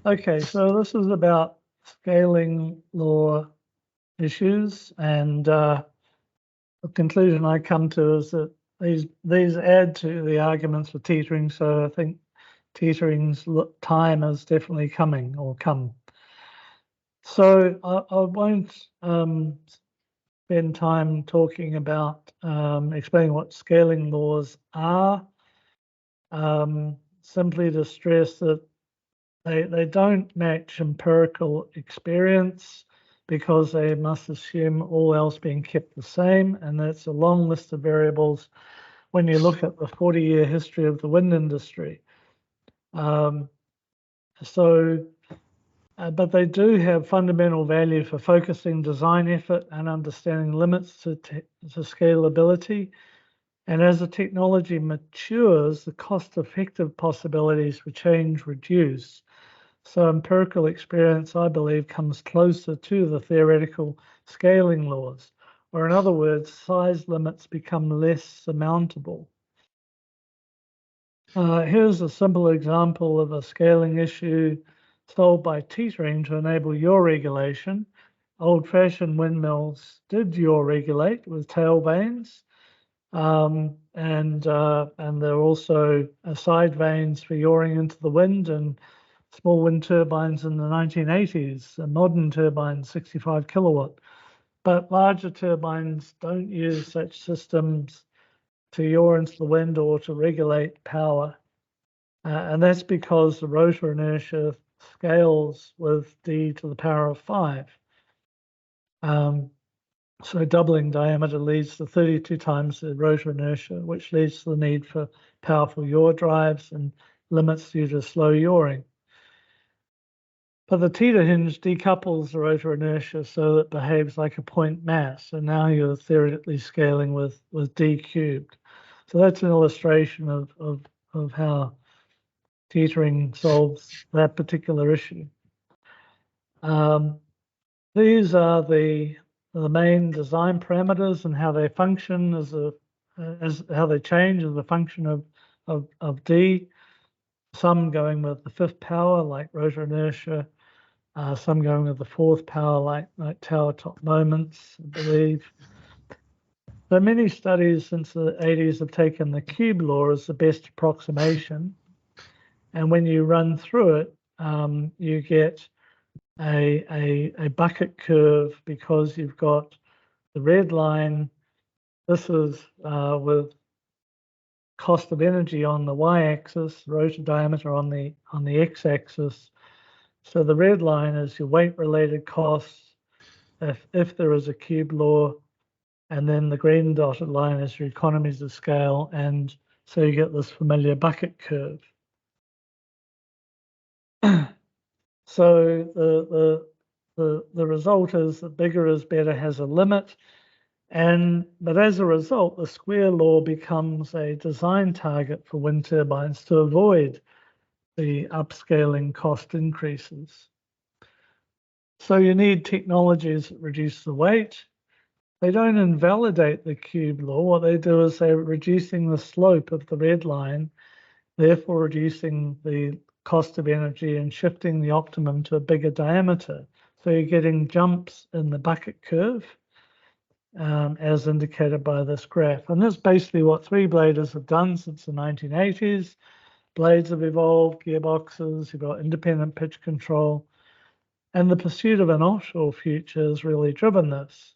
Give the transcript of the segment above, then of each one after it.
Okay, so this is about scaling law issues, and the conclusion I come to is that these add to the arguments for teetering. So I think teetering's time is definitely coming or come. So I won't spend time talking about explaining what scaling laws are. Simply to stress that they don't match empirical experience because they must assume all else being kept the same, and that's a long list of variables when you look at the 40-year history of the wind industry. But they do have fundamental value for focusing design effort and understanding limits to scalability. And as the technology matures, the cost-effective possibilities for change reduce. So empirical experience, I believe, comes closer to the theoretical scaling laws, or in other words, size limits become less surmountable. Here's a simple example of a scaling issue solved by teetering to enable yaw regulation. Old-fashioned windmills did yaw regulate with tail vanes, and there are also side vanes for yawing into the wind, and small wind turbines in the 1980s, a modern turbine, 65 kilowatt. But larger turbines don't use such systems to yaw into the wind or to regulate power. And that's because the rotor inertia scales with d to the power of 5. So doubling diameter leads to 32 times the rotor inertia, which leads to the need for powerful yaw drives and limits you to slow yawing. But the teeter hinge decouples the rotor inertia so that it behaves like a point mass. And now you're theoretically scaling with d cubed. So that's an illustration of how teetering solves that particular issue. These are the main design parameters and how they function as how they change as a function of D. Some going with the fifth power, like rotor inertia. Some going with the fourth power, like tower top moments, I believe. So many studies since the 80s have taken the cube law as the best approximation. And when you run through it, you get a bucket curve because you've got the red line. This is with cost of energy on the y-axis, rotor diameter on the x-axis. So the red line is your weight-related costs if there is a cube law, and then the green dotted line is your economies of scale, and so you get this familiar bucket curve. So the result is that bigger is better has a limit, but as a result, the square law becomes a design target for wind turbines to avoid the upscaling cost increases. So you need technologies that reduce the weight. They don't invalidate the cube law. What they do is they're reducing the slope of the red line, therefore reducing the cost of energy and shifting the optimum to a bigger diameter. So you're getting jumps in the bucket curve, as indicated by this graph. And that's basically what three-bladers have done since the 1980s. Blades have evolved, gearboxes, you've got independent pitch control, and the pursuit of an offshore future has really driven this.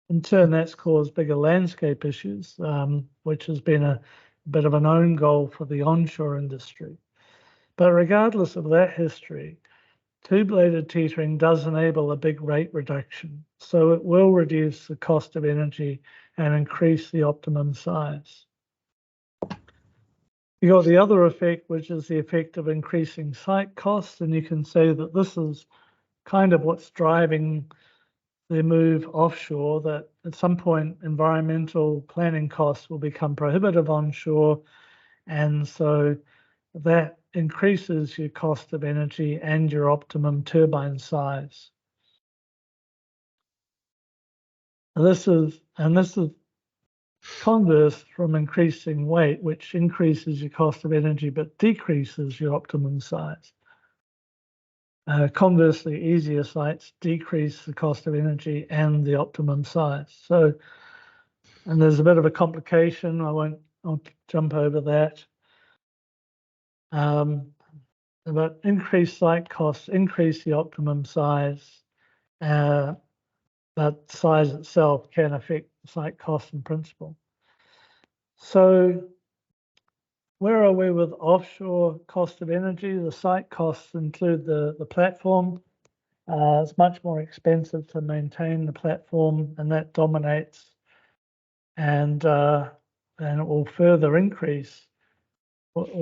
In turn, that's caused bigger landscape issues, which has been a bit of an own goal for the onshore industry. But regardless of that history, two-bladed teetering does enable a big rate reduction, so it will reduce the cost of energy and increase the optimum size. You got the other effect, which is the effect of increasing site costs, and you can say that this is kind of what's driving the move offshore, that at some point environmental planning costs will become prohibitive onshore, and so that increases your cost of energy and your optimum turbine size. And this is converse from increasing weight, which increases your cost of energy but decreases your optimum size. Conversely, easier sites decrease the cost of energy and the optimum size. So, and there's a bit of a complication. I'll jump over that. But increased site costs increase the optimum size, but size itself can affect site cost in principle. So where are we with offshore cost of energy? The site costs include the platform. It's much more expensive to maintain the platform, and that dominates, and it will further increase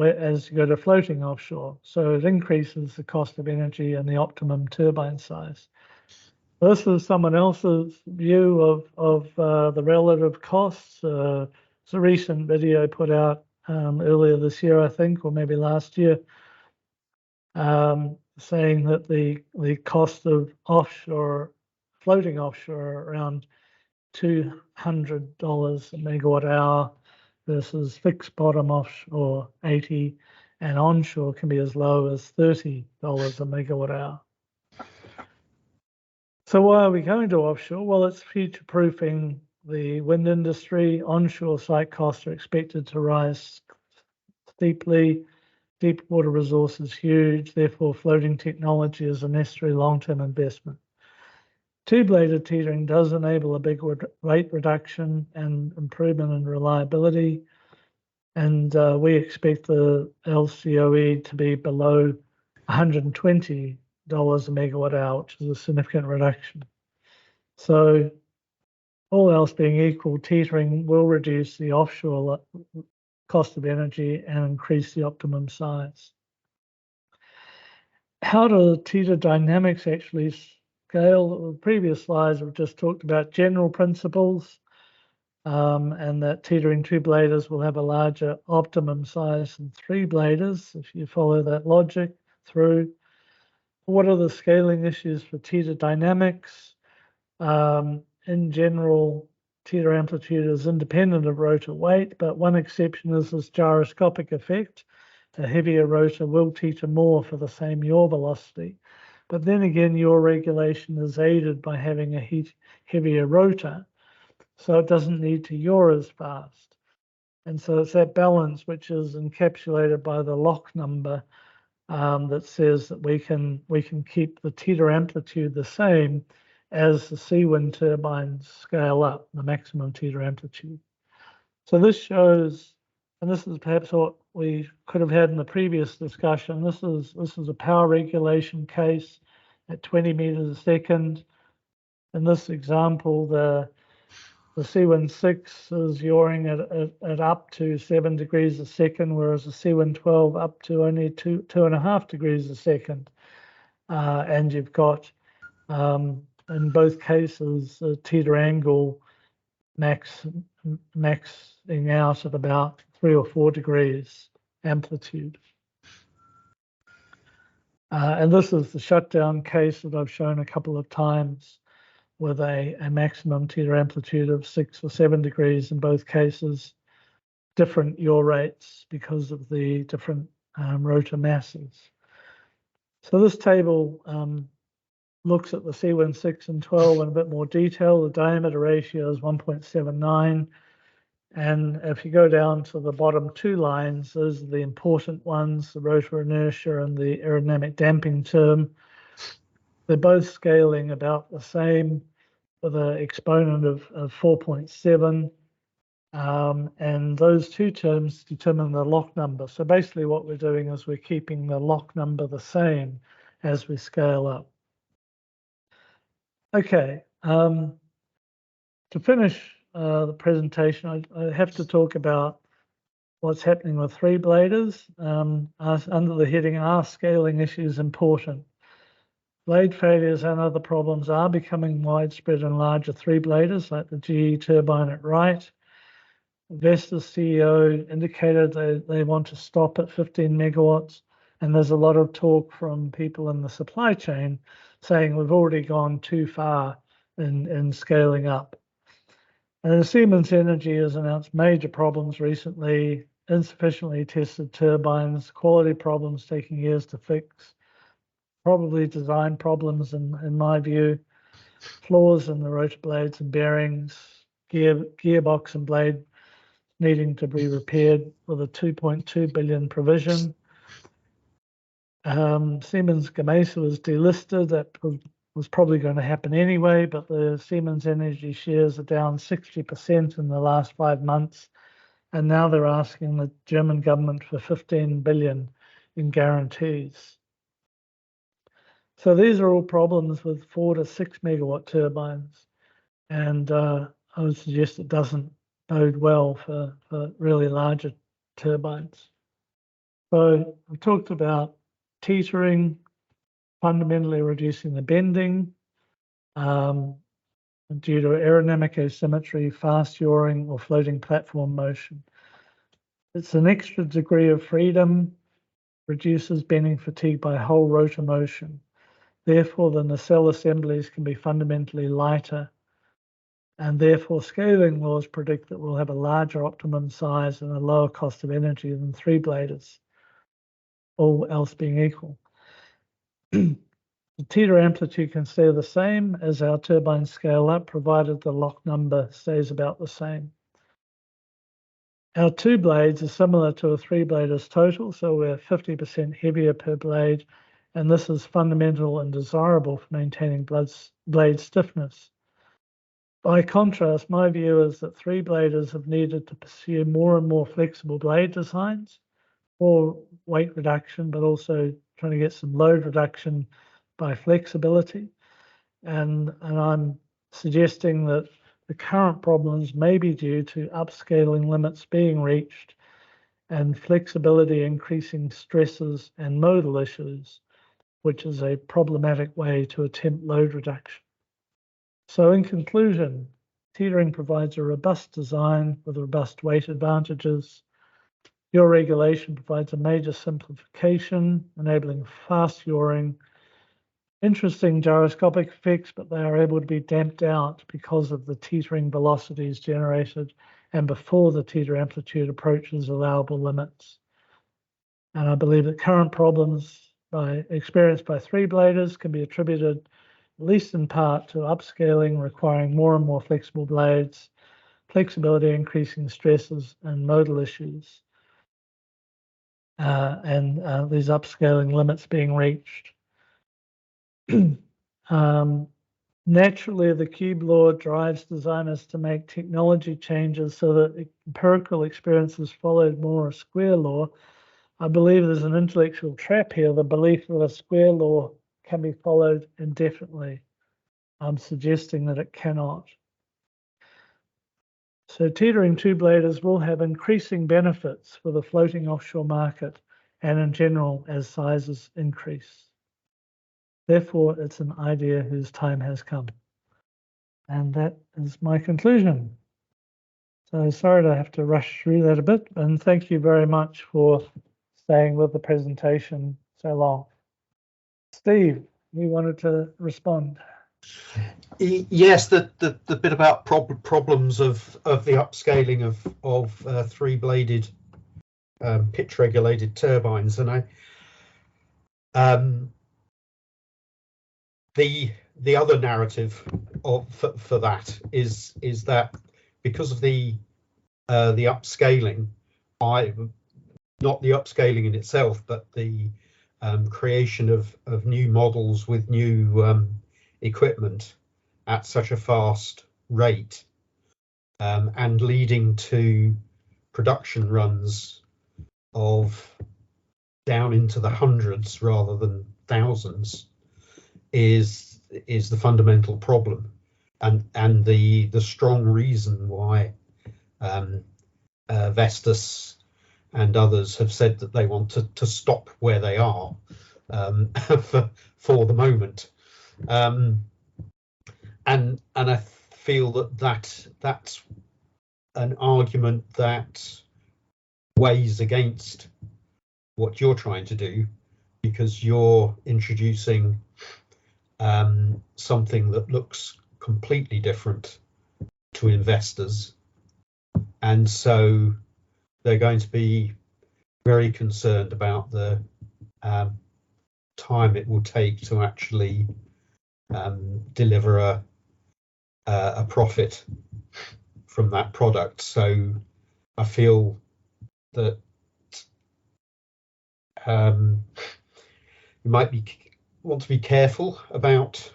as you go to floating offshore. So it increases the cost of energy and the optimum turbine size. This is someone else's view of the relative costs. It's a recent video put out earlier this year, I think, or maybe last year, saying that the cost of floating offshore around $200 a megawatt hour versus fixed bottom offshore 80, and onshore can be as low as $30 a megawatt hour. So why are we going to offshore? Well, it's future-proofing the wind industry. Onshore site costs are expected to rise steeply. Deep water resource is huge, therefore floating technology is a necessary long-term investment. Two-bladed teetering does enable a big rate reduction and improvement in reliability, and we expect the LCOE to be below $120 a megawatt hour, which is a significant reduction. So all else being equal, teetering will reduce the offshore cost of energy and increase the optimum size. How do teeter dynamics actually scale? The previous slides have just talked about general principles, and that teetering two-bladers will have a larger optimum size than three-bladers, if you follow that logic through. What are the scaling issues for teeter dynamics? In general, teeter amplitude is independent of rotor weight, but one exception is this gyroscopic effect. A heavier rotor will teeter more for the same yaw velocity. But then again, yaw regulation is aided by having a heavier rotor, so it doesn't need to yaw as fast. And so it's that balance which is encapsulated by the lock number that says that we can keep the teeter amplitude the same as the sea wind turbines scale up, the maximum teeter amplitude. So this shows, and this is perhaps what we could have had in the previous discussion, this is a power regulation case at 20 meters a second. In this example, the Seawind 6 is yawing at up to 7 degrees a second, whereas the Seawind 12 up to only 2.5 degrees a second. And you've got, in both cases, a teeter angle maxing out at about 3 or 4 degrees amplitude. And this is the shutdown case that I've shown a couple of times, with a maximum teeter amplitude of 6 or 7 degrees in both cases, different yaw rates because of the different rotor masses. So this table looks at the Seawind 6 and 12 in a bit more detail. The diameter ratio is 1.79. And if you go down to the bottom two lines, those are the important ones, the rotor inertia and the aerodynamic damping term. They're both scaling about the same, with an exponent of 4.7. And those two terms determine the lock number. So basically what we're doing is we're keeping the lock number the same as we scale up. Okay, to finish the presentation, I have to talk about what's happening with three-bladers. Under the heading, are scaling issues important? Blade failures and other problems are becoming widespread in larger three-bladers, like the GE turbine at Wright. Vestas CEO indicated they want to stop at 15 megawatts, and there's a lot of talk from people in the supply chain saying we've already gone too far in scaling up. And Siemens Energy has announced major problems recently, insufficiently tested turbines, quality problems taking years to fix, probably design problems in my view, flaws in the rotor blades and bearings, gearbox and blade needing to be repaired with a 2.2 billion provision. Siemens Gamesa was delisted. That was probably going to happen anyway, but the Siemens Energy shares are down 60% in the last 5 months. And now they're asking the German government for 15 billion in guarantees. So these are all problems with 4 to 6 megawatt turbines. And I would suggest it doesn't bode well for really larger turbines. So I've talked about teetering, fundamentally reducing the bending due to aerodynamic asymmetry, fast yawing, or floating platform motion. It's an extra degree of freedom, reduces bending fatigue by whole rotor motion. Therefore, the nacelle assemblies can be fundamentally lighter, and therefore scaling laws predict that we'll have a larger optimum size and a lower cost of energy than 3-bladers, all else being equal. The teeter amplitude can stay the same as our turbines scale up, provided the lock number stays about the same. Our 2 blades are similar to a 3-bladers total, so we're 50% heavier per blade, and this is fundamental and desirable for maintaining blade stiffness. By contrast, my view is that 3-bladers have needed to pursue more and more flexible blade designs for weight reduction, but also trying to get some load reduction by flexibility. And I'm suggesting that the current problems may be due to upscaling limits being reached and flexibility increasing stresses and modal issues, which is a problematic way to attempt load reduction. So in conclusion, teetering provides a robust design with robust weight advantages. Your regulation provides a major simplification, enabling fast yawing, interesting gyroscopic effects, but they are able to be damped out because of the teetering velocities generated and before the teeter amplitude approaches allowable limits. And I believe that current problems experienced by 3-bladers can be attributed, at least in part, to upscaling requiring more and more flexible blades, flexibility increasing stresses and modal issues, and these upscaling limits being reached. Naturally, the cube law drives designers to make technology changes so that empirical experience is followed more a square law. I believe there's an intellectual trap here, the belief that a square law can be followed indefinitely. I'm suggesting that it cannot. So teetering 2-bladers will have increasing benefits for the floating offshore market and in general as sizes increase. Therefore, it's an idea whose time has come. And that is my conclusion. So sorry to have to rush through that a bit, and thank you very much for staying with the presentation so long. Steve, you wanted to respond? Yes, the bit about problems of the upscaling of 3-bladed pitch regulated turbines, and the other narrative for that is that because of the upscaling, not the upscaling in itself, but the creation of new models with new equipment at such a fast rate, and leading to production runs of down into the hundreds rather than thousands is the fundamental problem, and the strong reason why Vestas and others have said that they want to stop where they are for the moment, and I feel that's an argument that weighs against what you're trying to do, because you're introducing something that looks completely different to investors, and so they're going to be very concerned about the time it will take to actually deliver a profit from that product. So I feel that you might want to be careful about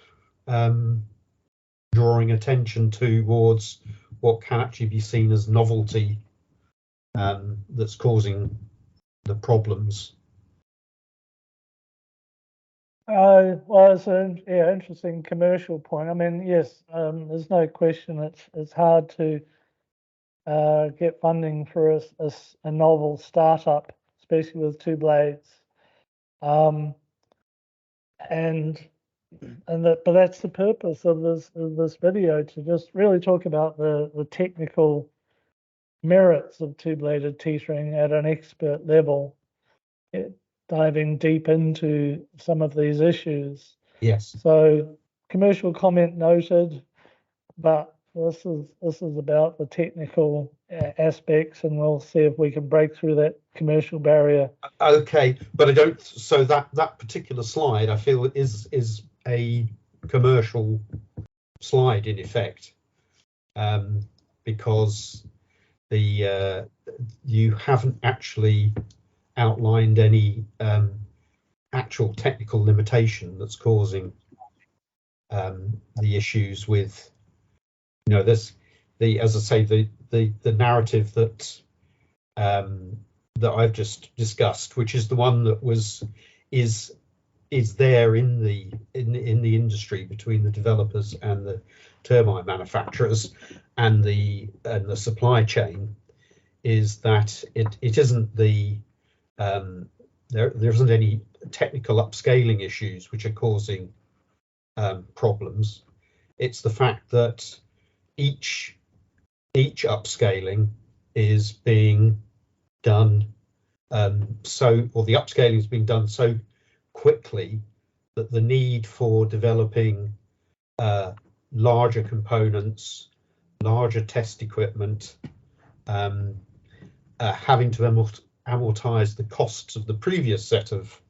drawing attention towards what can actually be seen as novelty that's causing the problems. Well, it's an interesting commercial point. I mean, yes, there's no question it's hard to get funding for a novel startup, especially with two blades. But that's the purpose of this video, to just really talk about the technical merits of two-bladed teetering at an expert level, diving deep into some of these issues. Yes. So commercial comment noted, but this is about the technical aspects, and we'll see if we can break through that commercial barrier. Okay, but I don't. So that particular slide, I feel, is a commercial slide in effect, because you haven't actually outlined any actual technical limitation that's causing the issues with, as I say, the narrative that that I've just discussed, which is the one that is there in the industry between the developers and the turbine manufacturers and the supply chain, is that it isn't there isn't any technical upscaling issues which are causing problems. It's the fact that each upscaling is being done or the upscaling is being done so quickly that the need for developing larger components, larger test equipment, having to amortize the costs of the previous set of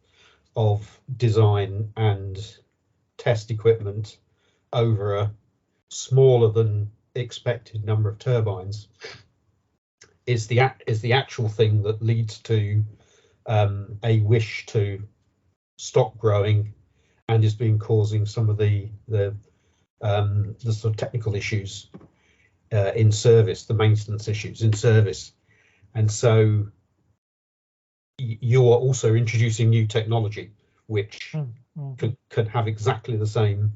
design and test equipment over a smaller than expected number of turbines is the actual thing that leads to a wish to stop growing, and is being causing some of the sort of technical issues in service, the maintenance issues in service. And so you are also introducing new technology which could have exactly the same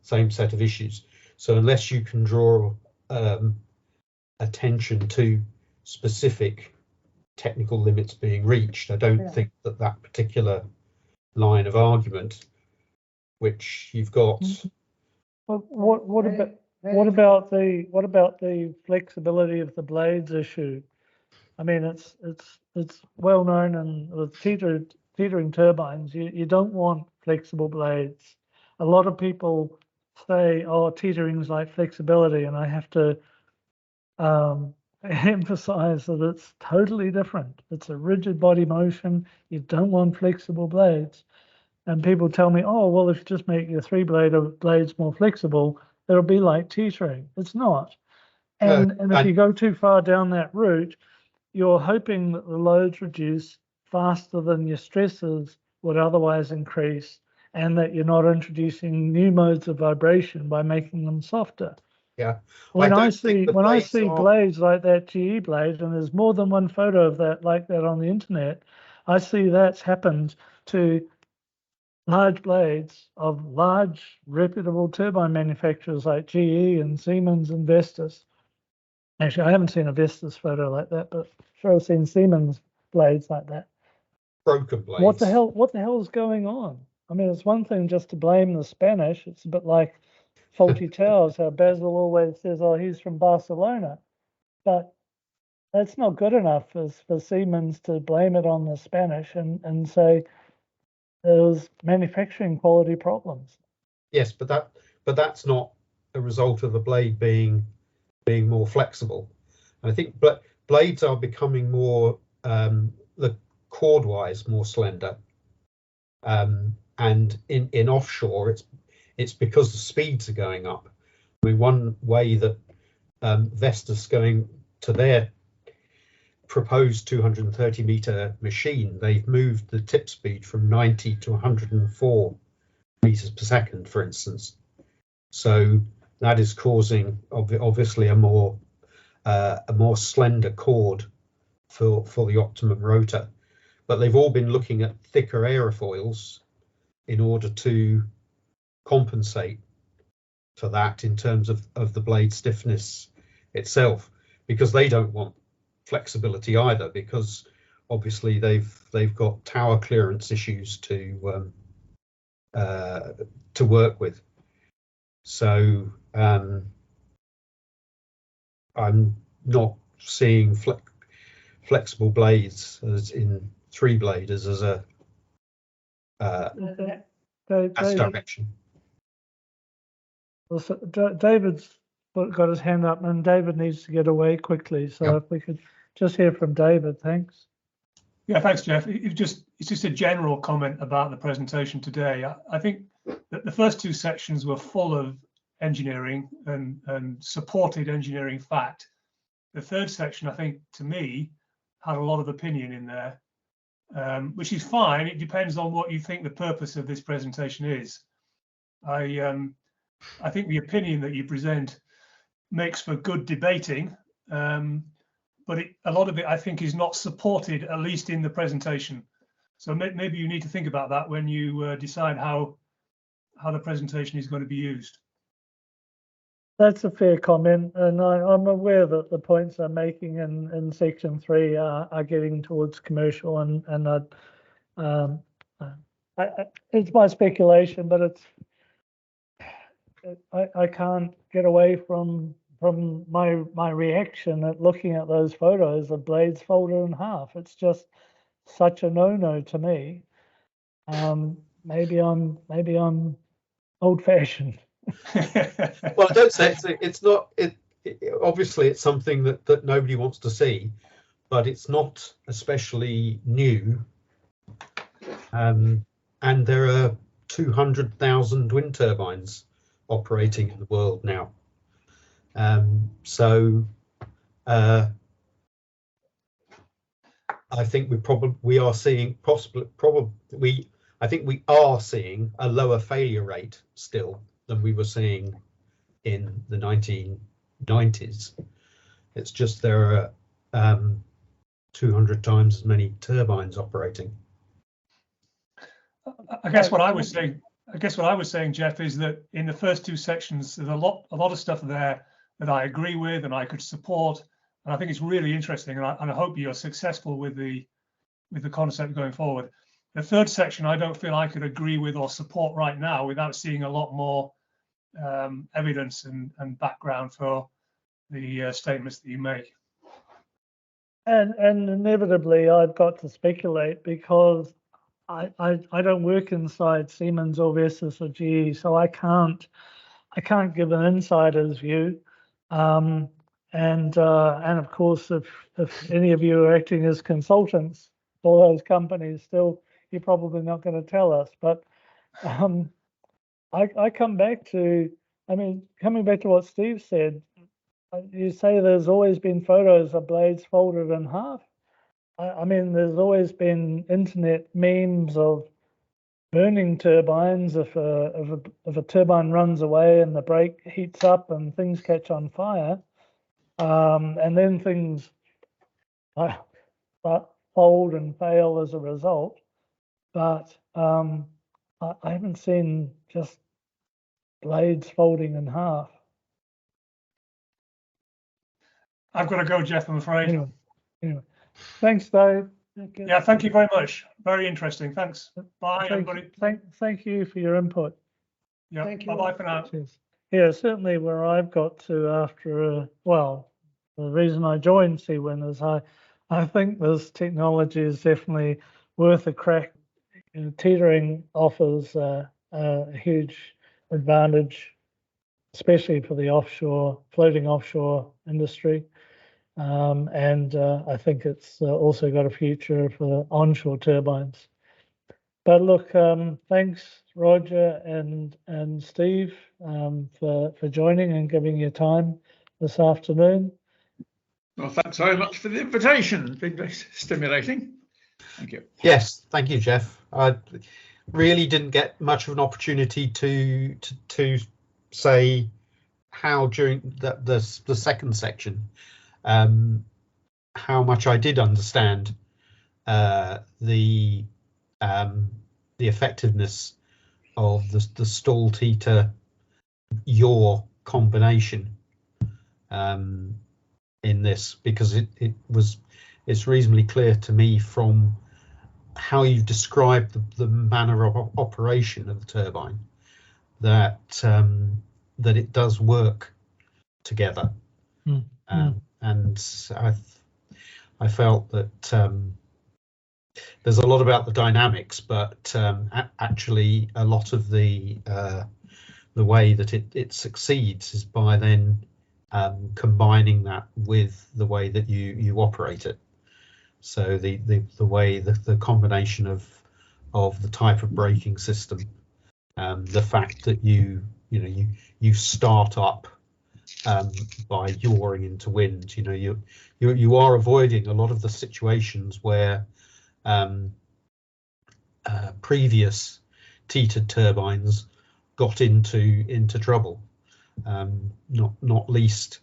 set of issues. So unless you can draw attention to specific technical limits being reached, I don't think that particular line of argument which you've got. Well, what about the flexibility of the blades issue? I mean, it's well known, and with teetering turbines, you don't want flexible blades. A lot of people say, "Oh, teetering's like flexibility," and I have to emphasize that it's totally different. It's a rigid body motion. You don't want flexible blades. And people tell me, "Oh, well, if you just make your blades more flexible, it'll be like teetering." It's not. And if you go too far down that route, you're hoping that the loads reduce faster than your stresses would otherwise increase, and that you're not introducing new modes of vibration by making them softer. Yeah. When I see blades like that GE blade, and there's more than one photo of that like that on the internet, I see that's happened to large blades of large reputable turbine manufacturers like GE and Siemens and Vestas. Actually, I haven't seen a Vestas photo like that, but sure I've seen Siemens blades like that. Broken blades. What the hell is going on? I mean, it's one thing just to blame the Spanish. It's a bit like faulty towers, how Basil always says, "Oh, he's from Barcelona." But that's not good enough for Siemens to blame it on the Spanish and say there was manufacturing quality problems. Yes, but that's not a result of the blade being more flexible. And I think blades are becoming more the chord-wise more slender, and in offshore, it's because the speeds are going up. I mean, one way that Vestas going to their proposed 230 meter machine, they've moved the tip speed from 90 to 104 meters per second, for instance. So that is causing obviously a more slender chord for the optimum rotor. But they've all been looking at thicker aerofoils in order to compensate for that in terms of the blade stiffness itself, because they don't want flexibility either, because obviously they've got tower clearance issues to work with. So I'm not seeing flexible blades as in 3-bladers as a direction. David's got his hand up, and David needs to get away quickly. So if we could just hear from David, thanks. Yeah, thanks, Jeff. It's just a general comment about the presentation today. I think that the first two sections were full of engineering and supported engineering fact. The third section, I think, to me, had a lot of opinion in there, which is fine. It depends on what you think the purpose of this presentation is. I think the opinion that you present makes for good debating, but a lot of it, I think, is not supported, at least in the presentation. So maybe you need to think about that when you decide how the presentation is going to be used. That's a fair comment, and I'm aware that the points I'm making in section 3 are getting towards commercial, and it's my speculation, but I can't get away from my reaction at looking at those photos of blades folded in half. It's just such a no-no to me. Maybe I'm old-fashioned. Well, I don't say it's not. Obviously, it's something that nobody wants to see, but it's not especially new. And there are 200,000 wind turbines operating in the world now. So I think we are seeing a lower failure rate still than we were seeing in the 1990s. It's just there are 200 times as many turbines operating. I guess what I was saying, Jeff, is that in the first two sections, there's a lot of stuff there that I agree with and I could support, and I think it's really interesting, and I hope you're successful with the concept going forward. The third section, I don't feel I could agree with or support right now without seeing a lot more evidence and background for the statements that you make. And inevitably, I've got to speculate because I don't work inside Siemens or Vestas or GE, so I can't give an insider's view. And of course, if any of you are acting as consultants for those companies, still you're probably not going to tell us. But I come back to, coming back to what Steve said. You say there's always been photos of blades folded in half. There's always been internet memes of burning turbines if a turbine runs away and the brake heats up and things catch on fire, and then things fold and fail as a result. But I haven't seen just blades folding in half. I've got to go, Jeff, I'm afraid. Anyway. Thanks, Dave. Yeah, thank you very much. Very interesting. Thanks. Bye, everybody. Thank you for your input. Yeah, bye-bye for now. Cheers. Yeah, certainly where I've got to after, the reason I joined CWIN is I think this technology is definitely worth a crack. Teetering offers a huge advantage, especially for the floating offshore industry. And I think it's also got a future for onshore turbines. But look, thanks Roger and Steve for joining and giving your time this afternoon. Well, thanks very much for the invitation. It's been very stimulating. Thank you. Yes, thank you, Jeff. I really didn't get much of an opportunity to say how during the second section how much I did understand the effectiveness of the stall teeter yaw combination in this, because it's reasonably clear to me from how you've described the manner of operation of the turbine that that it does work together. And I felt that there's a lot about the dynamics, but actually a lot of the way that it succeeds is by then combining that with the way that you operate it. So the way the combination of the type of braking system, the fact that you start up by yawing into wind, you are avoiding a lot of the situations where previous teetered turbines got into trouble, not least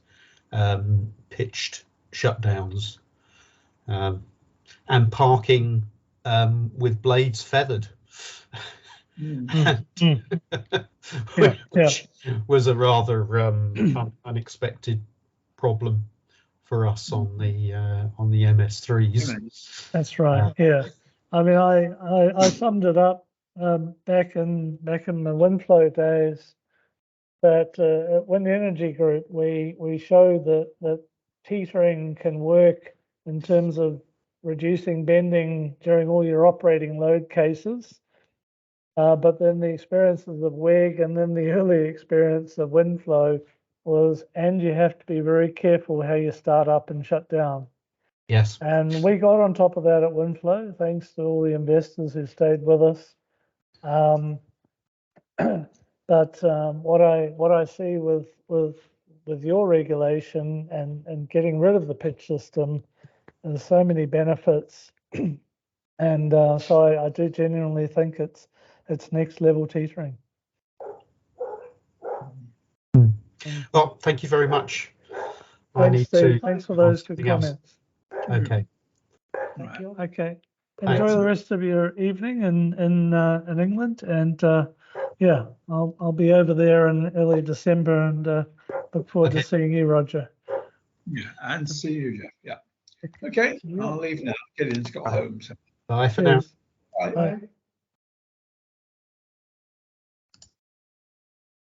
pitched shutdowns, and parking with blades feathered, which was a rather unexpected problem for us on the MS3s. That's right. Yeah, I mean, I summed it up back in the Windflow days that at Wind Energy Group we show that teetering can work in terms of reducing bending during all your operating load cases. But then the experiences of WEG and then the early experience of Windflow was, and you have to be very careful how you start up and shut down. Yes. And we got on top of that at Windflow, thanks to all the investors who stayed with us. But what I see with your regulation and getting rid of the pitch system, there's so many benefits, and so I do genuinely think it's next level teetering. Well, thank you very much. Thanks, Steve. Thanks for those good comments. Okay. Thank you. Okay. Enjoy the rest of your evening in England, and yeah, I'll be over there in early December, and look forward to seeing you, Roger. Yeah, and see you, Jeff. Yeah. Okay, I'll leave now. Gideon's got home. So. Bye for now. Bye. Bye.